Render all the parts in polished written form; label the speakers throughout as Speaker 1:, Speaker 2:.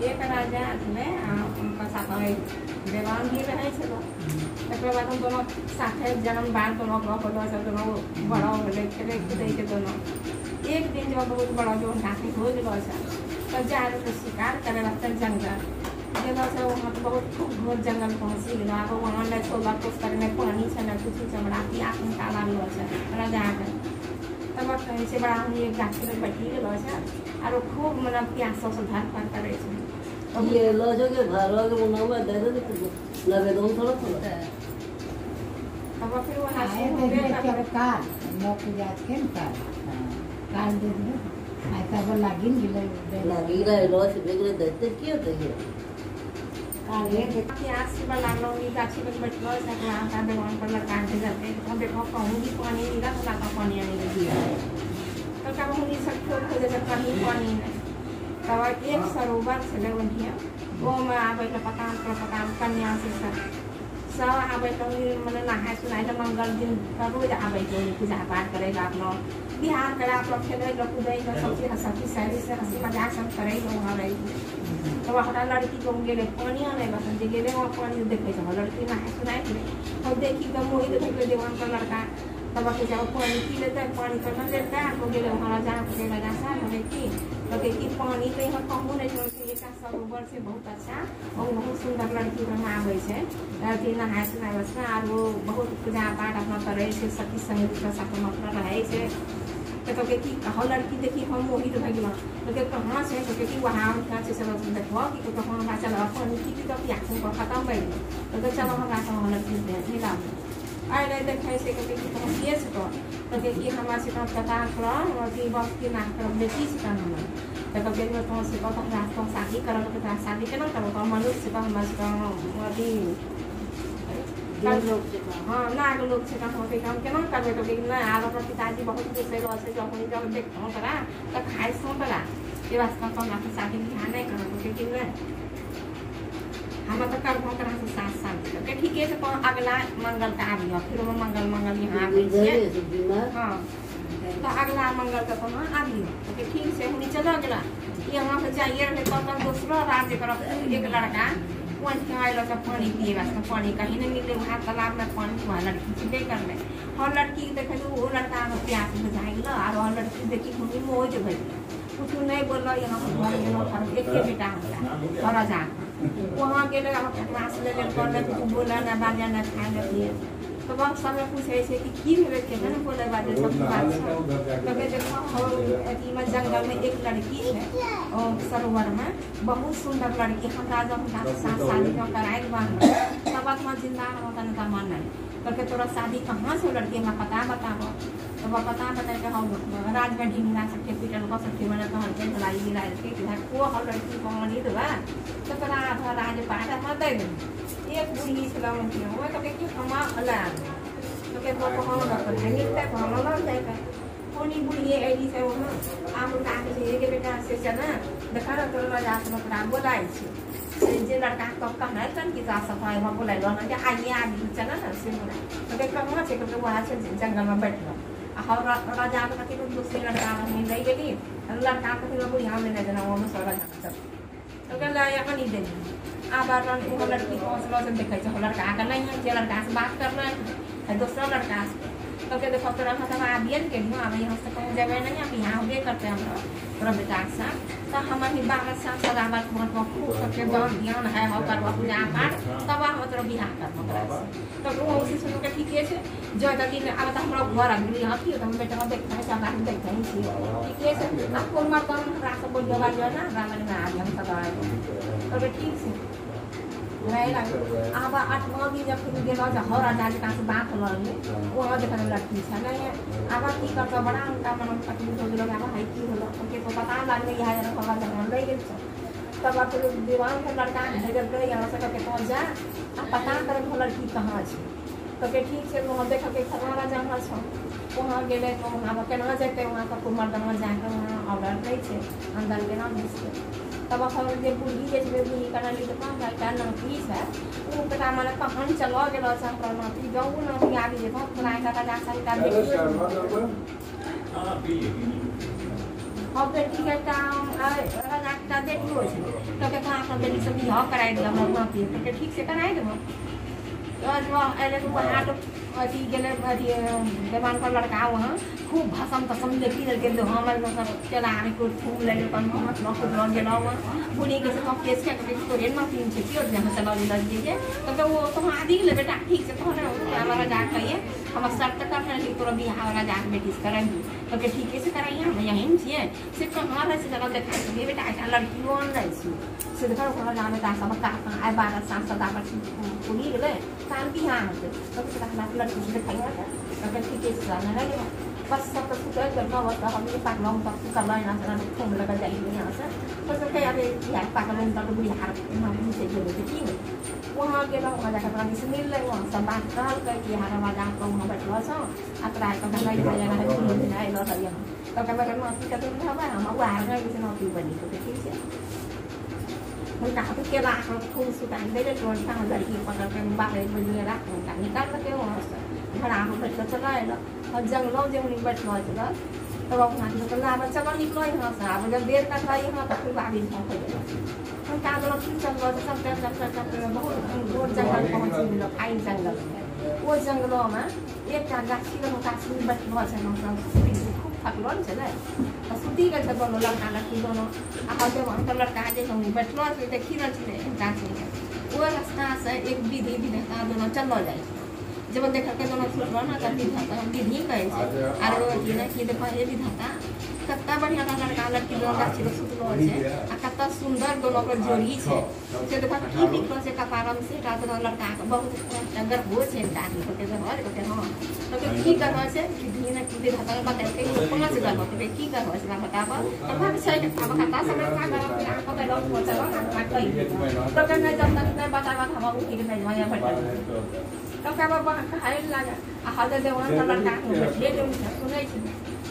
Speaker 1: एक राजा में उनका साथ देवान भी रहे थे तक बाद हम दोनों साथे जन्म बार दोनों सब दोनों बड़ा होले खेले कूदे के दोनों एक दिन जब बहुत बड़ा जो घाटी हो गया तब जा रहे शिकार करे लगता जंगल जगह से वहाँ तो बहुत खूब घोर जंगल पहुँची गया अब वहाँ न छोला कुछ करने पानी से न कुछ चमड़ा प्यास निकाला हुआ है राजा तब से बड़ा हम एक गाछी में बैठी गया और खूब मतलब प्यास से धर पर करे
Speaker 2: ये लजो के घर के बनावा दे दे लगे दो थोड़ा थोड़ा
Speaker 1: अब फिर वो हाथ में
Speaker 3: के कार लोग जात के कार दे दे ऐसा वो लागिन
Speaker 2: गिला लॉस बेगले देते क्यों तो ये
Speaker 3: कार ये
Speaker 1: प्यास से बड़ा लोग गाछी में बैठ गए सब वहाँ का देवान पर लगा के जाते हम देखो कहूँगी पानी मिला तो लाता पानी आने लगी तो क्या कहूँगी सब खोल जैसे कहीं पानी नहीं तब एक सरोवर से बढ़िया वो में आबे के पकान कन्या से सब आबे तो मैंने नहाए सुनाए तो मंगल दिन रोज आबे के पूजा पाठ करेगा अपना बिहार करे आप लोग खेले कूदे सब चीज हंसी सहेली से हंसी मजाक सब करे वहाँ रही तो वहाँ लड़की को गेले पानी नहीं बस गेले वहाँ पानी देखे लड़की नहाए सुनाए हम देखी तो मोहित देखे देवान का लड़का तब के जब पानी पी लेता है पानी तो न देता है तो गेले वहाँ राजा सा देखी तो देखी पानी तो यहाँ कहूँ नहीं छोड़ती एक सरोवर से बहुत अच्छा और बहुत सुंदर लड़की वहाँ आवे है लड़की नहाए सुनाए बस और वो बहुत पूजा पाठ अपना करे सखी सहेली के साथ अपना रहे तो कि कहाँ लड़की देखी हम मोहित भग गया तो कहाँ से तो कि वहाँ से सब देखो कि कहाँ हमारा चल पानी की तो प्यास को खत्म बैठ तो चलो हमारा वहाँ लड़की मिला आए देखे से हम ये तो देखिए हमारे से पता करो बस के नाम करो बेटी से हम तो कभी तो से रास्ता शादी करो तो शादी केना करो तो मनुष्य का हमारे अभी हाँ नाग लोग से कम होते हम केना करबे तो ना आगे पर पिताजी बहुत गुस्से से जब देखो करा तो खाए सो करा ये वास्ता तो ना शादी ध्यान नहीं करो क्योंकि ना हम तो कर करा से 7 साल के ठीक है तो अगला मंगल का आ गया फिर वो मंगल यहाँ आ गई हाँ तो अगला मंगल का तो आ गया तो ठीक से हम चला गया यहाँ से जाइए रहे तो दूसरा राज्य कर एक लड़का वहाँ पानी पिए वास्ते पानी कहीं नहीं मिले वहाँ तालाब में पानी वहाँ लड़की से दे कर ले और लड़की देखे तो वो लड़का प्यास में जाएगा और वहाँ लड़की देखी मम्मी मोज भर कुछ नहीं बोल रहा यहाँ पर घर एक बेटा होता और जा वहाँ गए क्लास ले कुछ बोला ना बाजा ना खाए ना पिए तो बहुत समय पूछे कि भेजे ना बोले बाजे सब बात कभी देखो में जंगल में एक लड़की है और सरोवर में बहुत सुंदर लड़की हम राजा साथ शादी में कराए तब वहाँ जिंदा होता नहीं मन नहीं करके तोरा शादी कहाँ से लड़की हमें पता बताओ तो वह पता बता के हम राज में ढीला सकते पीटल कर सकते मैंने तो हल्के ढलाई मिला के को हम लड़की को नहीं देवा तो तोरा आधा राज पाठ हम दे दें एक बुढ़ी सलाम की वो तो कि हम अलग तो के वो हम ना कर निकते हम ना जाए कोनी बुढ़ी ऐडी से वो आप का के बेटा से चना देखा ना तो राजा से पकड़ा बोलाई छे जे लड़का तो कहना तन की जा सफाई हम बोलाई लो ना आइए आदमी चना ना से बोला तो के कहाँ से के वहां से जंगल में बैठ और राजा के दूसरे लड़का मिल रही गई लड़का के फिर बुढ़िया में नहीं देना वो में सड़ा जाना तो कहला यहाँ नहीं देनी अब वो लड़की को हौसला से देखे लड़का का नहीं है लड़का से बात करना है दूसरा लड़का से तो क्या देखो तोरा हम आबिए के अब यहाँ से कहूँ जब नहीं अब यहाँ होबे करते हम तोरा बेटा से तो हमारे 12 साल सदाबत खूब सबके ज्ञान है हो कर पूजा पाठ तब हम तोरा बिहार कर तो वो उसी सुन के ठीक है जो दिन अब तो हमारा घर आ गई यहाँ की तो हम बेटा देखते हैं सब आदमी देखते हैं ठीक है आपको मत रास्ता बोल जवा जो ना रामन में आ गया हम सब तो ठीक से अब 8वां दिन जब फिर गेलो हर राजा के से बात हो रही वहाँ देखा लड़की है नहीं अब की करता बड़ा उनका मन तकलीफ हो गया अब है की होलो उनके तो पता लग गई है जरा जमान ले गई तब फिर दीवान का लड़का भेजल गए यहाँ से करके पहुँच जा अब पता करे लड़की कहाँ है तो के ठीक से वहाँ देख के खतरा जहाँ छो वहाँ गए तो वहाँ केना जाते वहाँ का कुमार दमा जाकर वहाँ ऑर्डर नहीं थे अंदर केना घुस के तब हम जे बुढ़ी जे बुढ़ी कना ली तो कहाँ का नौकरी है वो पता माने कहाँ चलो गेलो से हम नौकरी जाऊ नौकरी आगे जे बहुत बनाए का राजा सरकार बेटी अब बेटी के काम राजा एकटा बेटियो छै तो के कहाँ अपन बेटी से बियाह कराय दिया मरुआ के तो ठीक से कराय देबो तो आज एले को हाट अथी गेले अथी देवान का लड़का वहाँ खूब भाषण तसम देखी के हमारे मतलब चला आने को फूल ले कन मत न को लग गेला वहाँ बुढ़ी के सब केस के तो रेन में तीन छे क्यों जहां से लग गई है तो वो तो आदि ले बेटा ठीक से तो हमारा जा कहिए हम शर्त कर रहे तोरा बियाह वाला जा बेटी से कराएंगे तो के ठीक से कराइए हम यहीं छिए सिर्फ हमारा से जगह देखा के बेटा ऐसा लड़की लोन रही छी से देखो को जाने का सब का आए 12 साल सदा पर पूरी गेले साल बियाह होते तो से ना लड़की से दिखाइए तो के ठीक से जाने लगे बस सब कुछ करना होता हम ये पाक लॉन्ग तक कर रहे हैं ना घूम लगा जाएंगे यहाँ से तो सब क्या है यार पाक लॉन्ग तक बिहार में से जो देखी वहाँ के लोग वहाँ जाकर अपना से मिल रहे वहाँ सब बात कर के यार वहाँ जाकर वहाँ बैठा सो अतरा तो कहीं नहीं जाएगा ना घूम नहीं लो तो यहाँ तो कभी कभी मासी का तो नहीं होगा हम वो आ रहे किसी नौकरी बनी तो ठीक है हम कहाँ पे क्या बात हम खूब सुधार दे रहे हैं कहाँ लड़की पकड़ के बाहर बजे रख उनका निकाल रखे वहाँ से घर आम बैठ चला है और जंगलों जंगली बैठना चला तब अपना तो लाभ चलो निकलो यहाँ से अब जब देर का था यहाँ तक फिर बाहर पहुँच गए हम कहा तो फिर चलो तो सब बहुत दूर जंगल पहुँच गए आई जंगल वो जंगलों में एक गाछी का गाछी बैठना है खूब थकलो चले सुती गए दोनों लड़का लड़की दोनों जब हम तो लड़का जो बैठलो देखी रहे गाछी वो रास्ता से एक विधि विधेयता दोनों चलो जाए जब देखा के दोनों छूटलो ना तब विधाता विधि कहे छे आरो अथी ना कि देखो ये विधाता कत्ता बढ़िया लड़का लड़की दोनों गाछी में सुतलो छे आ कत्ता सुंदर दोनों के जोड़ी छे से देखो की लिखलो छे कपारम से ता दोनों लड़का के बहुत अगर हो छे दादी को के घर के हां तो के की करवा छे विधि ना कि विधाता बता के 5 गल के की करवा छे बताबो तब हम से अब खाता समय का गल को के लोग चलो ना कहि तो के नहीं जब तक बतावा हम उठी के नहीं जाया बैठ तो क्या बाबा खाए लगा आधा दे वहाँ का लड़का को बैठे ले उनसे सुने छे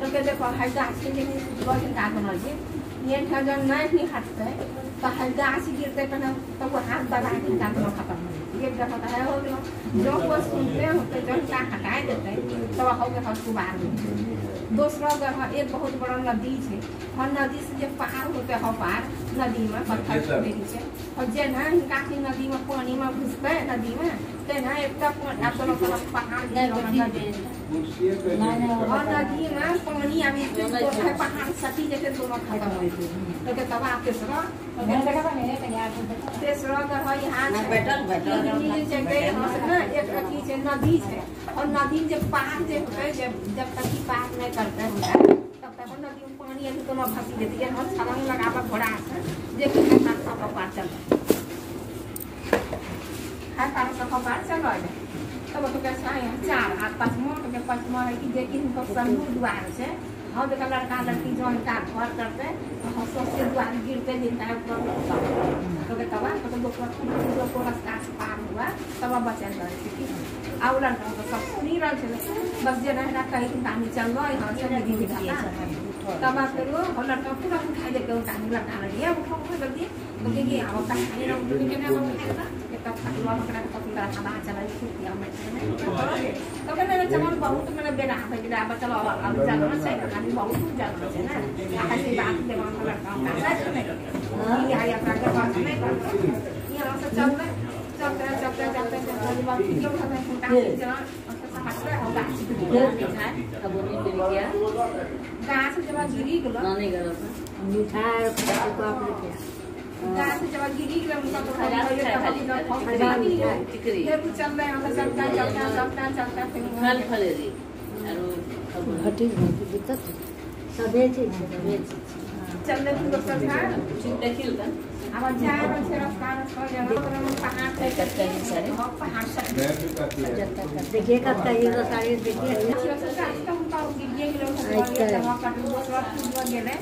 Speaker 1: तो के देखो हर गाछी के बहुत का बना छे ये ठगन नहीं हटते तो हर गाछी गिरते तो वो हाथ दबा के का खत्म ये देखो है हो गया जो वो सुनते होते जो का हटाए देते तो हो के हंसू बाहर दूसरा जगह एक बहुत बड़ा नदी है और नदी से जब पार होते हो पार नदी में पत्थर छोड़े से और जे ना काफी नदी में पानी में घुसते नदी में ते ना एक तक आप दोनों तरफ पहाड़ और नदी में पानी अभी तो है पहाड़ सटी जैसे दोनों खत्म हो तो के तब आपके सरा तेसरा जगह यहाँ एक अथी से नदी है और नदी जब पार जब तक पार नहीं करते हैं तब तक नदी में पानी अभी तो फंसी देती है हम छलांग लगा घोड़ा से देखिए पार चल है पार सब पार चल रहा है तब तो कैसा है 4 आ 5 है कि देखिए उनको समूह द्वार से हम देखा लड़का लड़की जो का घर करते सबसे द्वार गिरते जिनका तो तब तो दोस्तों रास्ता से पार हुआ तब बचल रहे और लड़का तो सब सुनी रहे बस जे रहना कहीं कहानी चल रहा यहाँ से विधि विधाता तब फिर वो लड़का पूरा उठाई देते कहानी लड़का लड़िए उठो जल्दी तो कि आओ कहानी तब खटुआ पकड़ा के पकड़ा खबा चला छुट्टियां में तो मैंने चमन बहुत मैंने बेरा है कि अब चलो अब जाना चाहिए खाली बहुत जाना चाहिए ना ऐसी बात देवान का लड़का नहीं ये आया का बात नहीं करता यहां से चलते जो हमें फुटा जहां उसका हटता है होगा अब नहीं दे गया गाछ जब गिरी गलो नहीं गलो मिठाई को आपने किया गाछ जब गिरी गलो उनका तो खाली टिकरी ये तो चल रहे हैं चलता फल फलेरी और घटी दिक्कत सबे चीज चल रहे तुम लोग सब देखिल का अब जाए से रास्ता जगह पहाड़ पे करते हैं सारे पहाड़ सब देखिए कब का ये सारे देखिए रास्ता उनका गिरिए के लोग वहां पर दूसरा फूल गेले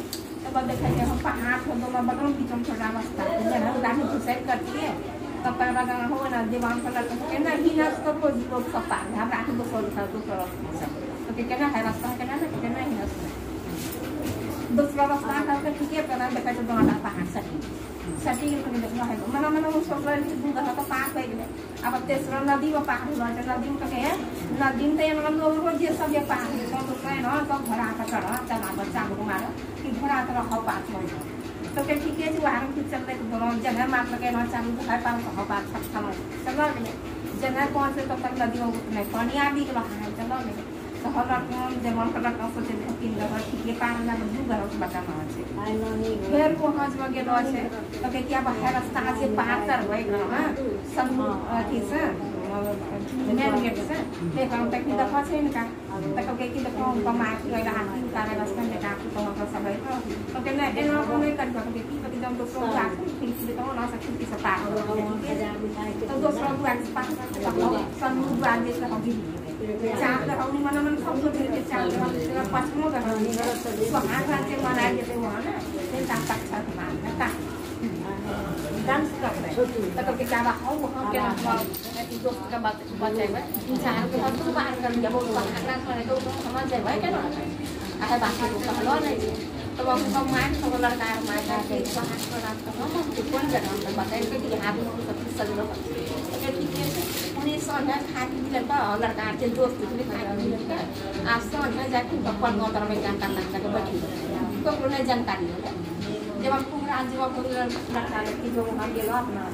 Speaker 1: तब देखा कि हम पहाड़ को दोनों बगल की चम छोटा रास्ता है ना गाड़ी को सेट करती है तब पर लगा हो ना दीवान पर लगा के ना ही ना तो को लोग सब पार हम रात को सोल था दूसरा रास्ता तो क्या है रास्ता है ना कि नहीं रास्ता दूसरा रास्ता का ठीक है पर देखा तो दोनों पहाड़ सटी के देखना है मना वो सब लड़की दूध तो पार हो गए अब तेसरा नदी में पार हुआ नदी में कहे नदी में तो लोग रोज सब ये पार तो है ना तो घोड़ा का चढ़ा चला बच्चा को मारा कि घोड़ा तरह हो पार हो तो के ठीक है जो हम कुछ चलते दोनों जगह मार लगे ना चालू है पार को बात सब चलो जगह कौन से तो तक नदी में पानी आ भी गया है चलो तो हर रकम जमन कर रकम सोचे कि लगा ठीक है पार ना बंदू घर से बचाना है फिर को हाथ में गेलो है तो के क्या बाहर रास्ता से पार करबै ना सब अथी से मेन गेट से ते काम तक की दफा से इनका तक के की दफा उनका मार के रहा हाथी उतारे रास्ता में का तो सब है तो के ना इन लोगों ने कर के कि जब दूसरों को आके फिर तो ना सकती कि सपा तो दूसरों को आके पास समूह बांध के हम भी चार हम मन सब कुछ के चार पचमो का वहां से मना के वहां ना फिर तक तक मारता डांस कर रहे तो के क्या हो वहां के ना दोस्त का बात बचाएगा इंसान को हम तो बाहर कर जब वो बाहर ना करे तो समझ जाए क्या ना है बात को कहलो नहीं तो वो सब मार सब लड़का मार के बाहर को रात को हम कौन जगह पे बताए कि हाथ में सब सजलो के ठीक है उन्हें सोना खाती लड़का लड़का के दोस्त के खाती लड़का आज सोना जाके पप्पन मोटर में जानता लगता के बैठी तो उन्हें जानकारी हो जब आपको राज्य में कोई लड़का लड़की जो वहाँ गेलो अपना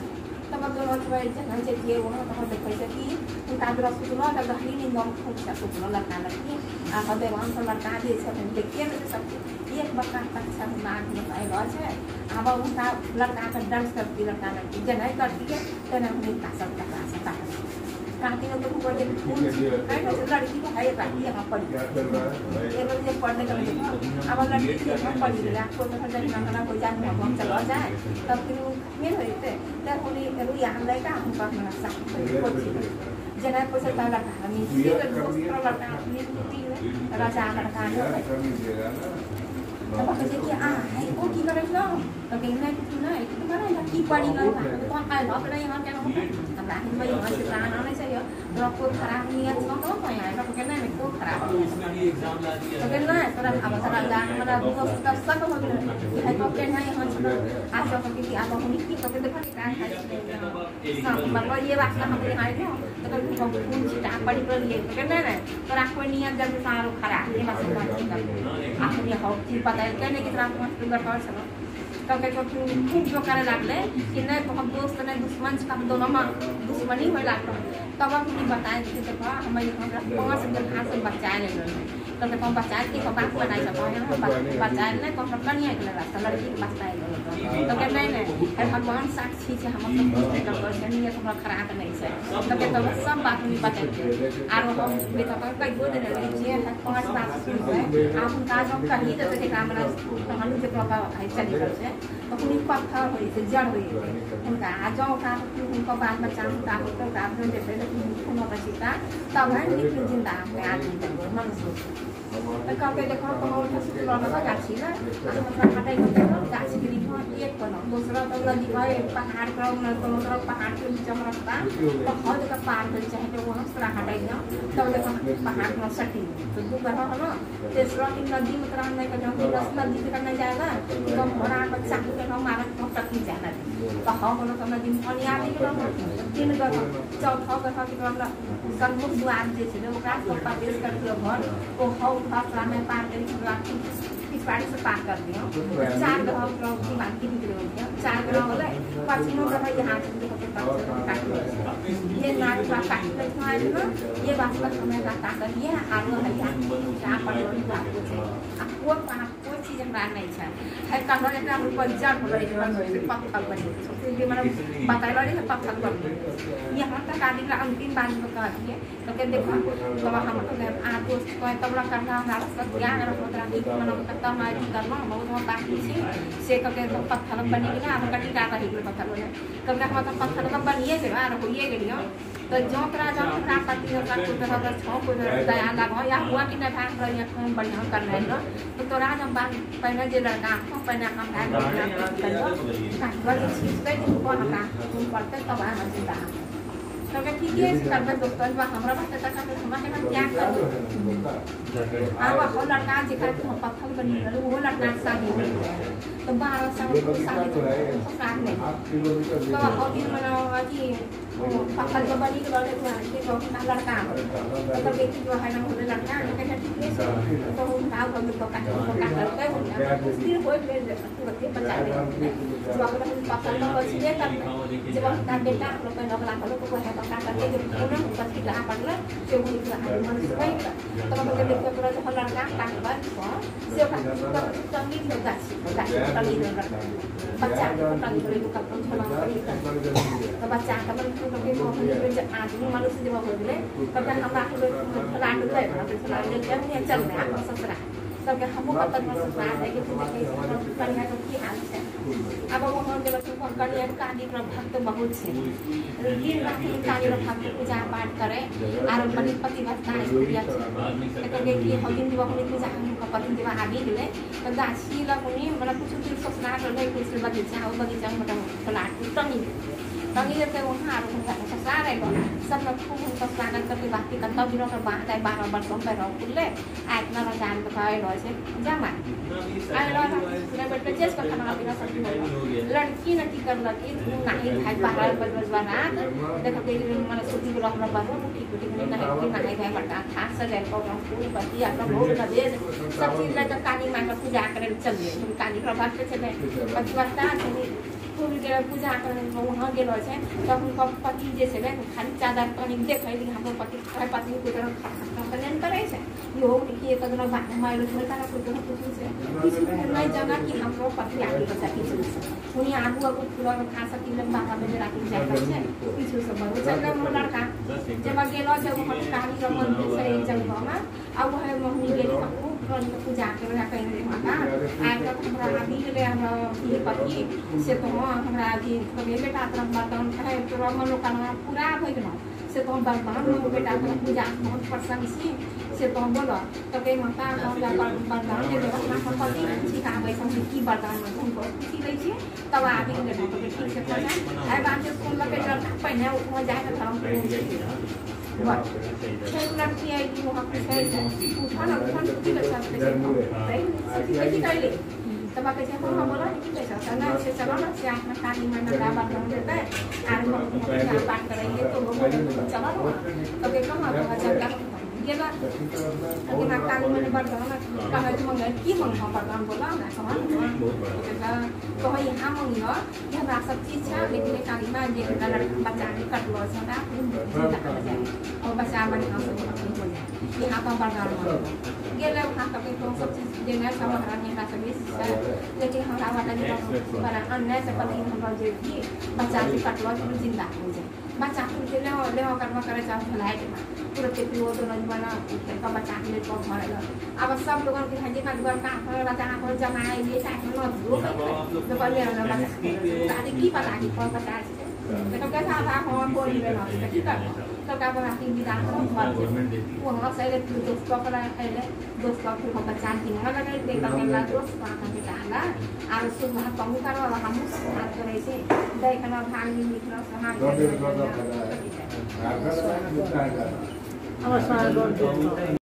Speaker 1: तब दोनों जगह से किए वहाँ तब देखते थे कि उनका ग्रस सुनो तब गहरी नींद में खूब सा सुनो लड़का लड़की आप देवान से लड़का दे सब देखिए ना सब एक बच्चा तक सब नाक में पाए रोज है अब उनका लड़का का डांस करती लड़का लड़की जगह करती है तो ना उन्हें का सकता काटी में तो ऊपर के फूल कहीं तो लड़की को है काटी यहाँ पड़ी एक बार जब पढ़ने का देखो अब लड़की के यहाँ पड़ी है आपको तो हर जगह ना कोई जान हम चला जाए तब फिर ये होते तब उन्हें रू यहाँ लेगा हम पर ना साथ जगह पर से ताला का हम ये दोस्त का लड़का अपनी कुटी है राजा लड़का है तब कहते कि है वो की करे ना तो कहना है कि नहीं तुम्हारा लड़की पड़ी ना तो हम आए लोग नहीं हम क्या होता हम रात में यहाँ से प्लान आने चाहिए तो आपको खराब नहीं है तो कौन पाया है तो कहना है को खराब तो कहना है तो अब सारा जान हमारा दोस्त का सब हो गया है तो कहना है यहाँ से आज तो कि आप हम की तो देखो क्या है सब मतलब ये बात हम आए थे तो हम कौन चिटा पड़ी पर ये तो कहना है तो आपको नियत जब सारो खराब ये बात बात आपने हो कि पता है कहने की तरह मस्त कर चलो तब के खूब जो करे लागले कि नहीं तो हम दोस्त ने दुश्मन से हम दोनों में दुश्मनी हो लागल तब हम नहीं बताए कि देखो हम हमरा 5 दिन हाथ से बचाए नहीं तब हम बचाए के बात बनाई सब हम बचाए नहीं तो हम नहीं है रास्ता लड़की के बचाए तो के नहीं है भगवान साक्षी से हम सब कुछ कर के नहीं हमरा खराब नहीं है तब के तब सब बात नहीं बताए और हम बेटा का कई गो दिन जे है 5 बात सुन है आप उनका जो कही तो के काम ना तो हम जे प्रभाव है चली गए तो उन्हीं पत्थर हुई से जड़ हुई उनका जाओ का उनको बाद में चांद का तो का जो देते थे उनको बचीता तब है निकल जिंदा में आदमी मनुष्य तो कहते देखो तो और फसल लगा गाछी ना मतलब हटाई होते तो गाछी के लिए एक बनो दूसरा तो नदी है पहाड़ का दोनों तरफ पहाड़ के नीचे रास्ता तो हद का पार कर चाहे तो वहां से हटाई ना तो देखो पहाड़ का सटी तो दो रहा है ना तीसरा की नदी में तरह नहीं करना दस नदी से करना जाएगा तो बड़ा बच्चा के हम मारा तो तक जाना तो हम लोग तो नदी में पानी आ गई तीन गो चौथा गो की मतलब सन्मुख द्वार जैसे ओकरा सब प्रवेश करके घर ओ हौ भाषा में पार करके पिछवाड़ी से पार कर दियो 4 ग्रह की बात की निकले हो गया 4 ग्रह हो गए 5वां ग्रह यहाँ से ये नाक का काट के है ना ये बात पर हमें बता कर ये आरो है क्या पड़ोरी बात है अब कोई चीज हमरा नहीं है कहलो एकरा ऊपर जड़ हो रही पत्थर बने सबसे ये मतलब बताइलो रे पत्थर बने यहाँ तक आदि का अंतिम बात में कह दिए तो के देखो तो हम तो आ दोस्त को तबला करना हमारा सब ज्ञान रखो तरा की मन तक हमारी करना बहुत बाकी से के पत्थर बनी गया अब कटी का रही पत्थर हो जाए कब हम तो पत्थर का बनिए से आ होइए गेलियो तो जो तरा जो तरा पति का को तरह का छो को दया लगा या हुआ कि नहीं भाग रही है बढ़िया कर रहे हो तो तोरा जब बात पहले जे लड़का को पहले हम भाग कर लो चीज पे को हटा तुम पढ़ते तब आ मत तो मैं ठीक है करबे दोस्तन बा हमरा बात तक हमरा के क्या कर अब हो लड़का जेकर हम पत्थर बनी रहे वो लड़का शादी तो 12 साल को शादी तो साथ में तो हो दिन मना कि पत्थर जो बनी के लड़के के तो लड़का तो बेटी जो है ना वो लड़का तो कहते ठीक है तो हम गांव का तो करके उस दिन कोई बच्चे बचा ले जब हम पत्थर को बचिए करते जब हम बेटा लोग पे लोग लाखों को है तो करके जब उन्होंने ऊपर की ला पड़ना जो वो मन से भाई तो हम के देखते पूरा जो लड़का काम पर से का तंगी होता है तंगी बच्चा को तंगी करे को कपड़ा छोड़ा पड़ी तो बच्चा का मन को के को जब आदमी मनुष्य जब हो गए तब हमरा को लाड ले हमरा लाड ले चल रहा है ससुरा सबके हमको पता नहीं ससुरा है कि तुम कैसे कन्या को की हाल है अब वो हम जब तो कन्या का आदि भक्त बहुत है दिन रात काली भक्त पूजा पाठ करे और बड़ी पतिव्रता है तो देखिए हम दिन जब अपनी पूजा का पति जब आगे गए तो गाछी ला कोनी मतलब कुछ दिन ससुरा रहे कुछ बगीचा मतलब प्लाट तंगी जब वहाँ ससुरा रहे सब लोग खूब उनका स्वागत करके बाकी करता दिनों का बात है 12 वर्षों पर रहो खुले आज ना जान बताए रहे से जमा आई रहा ना बेटे चेस का खाना पीना सब लड़की न की कर लगी नहीं भाई 12 बजे रात देखो तेरी मन सूती ब्लॉक में बाबू की कुटी में नहीं कि नहीं भाई बटा खास से को पूरी पति आपका भोग न दे सब चीज ले तो काली मां का पूजा करे चल गए काली प्रभात से चले पतिव्रता पूजा करने वहाँ गेलो छे तब उनका पति जैसे ने खाली चादर तनी देखे कि हमर पति पत्नी को तरह कल्याण करे छे लोग देखिए तो ना माय लोग में तारा कुछ से किसी नहीं जाना कि हमरो पति आगे बचा के उनी आगु को पूरा खा सकी ले बाबा में राखी जाए छे किछु सब बरो चलना मोर लड़का जब गेलो जब हम काली रमन से जब ना अब है मम्मी गेली पूजा करे कहीं माता आगे हमरा आदि ले हमरा पति से तो हमरा जी कभी बेटा तरफ बर्तन है तो मनोकामना पूरा हो गया से तो बर्तन बेटा तरफ पूजा बहुत प्रसन्न सी से तो बोलो तो कई माता हमरा बर्तन के व्यवस्था हम पति सिखा बैठन की बर्तन में उनको खुशी लै छी तब आदि के तो ठीक से पहुंचा आई बात जो स्कूल में लड़का पहने वो जाए तो धर्म पूर्ण छह लड़की आई कि वहां पे है उठा ना की बच्चा सही कर ले तब आके जब हम बोला कि कैसा चलना है से चलो ना से अपना काली में ना बात कर देता है और हम बात करेंगे तो लोग चला तो के कहां तो अच्छा ये बात अभी ना काली में बात करना कहा जो मंगे की मंगा बात बोला ना समझ तो यहां मंगियो ये हमरा सब चीज है लेकिन काली में जे लड़का बच्चा के कट लो सदा और बच्चा मन का सब हो जाए यहां तो बर्दाश्त गेले वहां तक तो सब चीज देना समाधान नहीं कर सकते लेकिन हमरा वाला जो बड़ा अन्य से पति हमरा जे की बच्चा के कटवा तो जिंदा हो जाए बच्चा के ले करवा करे चाह भलाई के पूरा के पियो तो नहीं बना का बच्चा के लिए पहुंच रहा अब सब लोगों के हजे का घर का बच्चा को जमाए ये टाइम में दो तो पहले ना बच्चा शादी की पता की कौन पता है तो कैसा था हम बोल रहे हैं ठीक है तो का बना की विधान वो हम से ले दोस्त को करा है दोस्त को फिर हम बच्चा की ना लगे देखा मेरा दोस्त का के डाला और सुबह कम करो हम बात करे से देखना भाग में मित्र सहाय
Speaker 2: नमस्कार।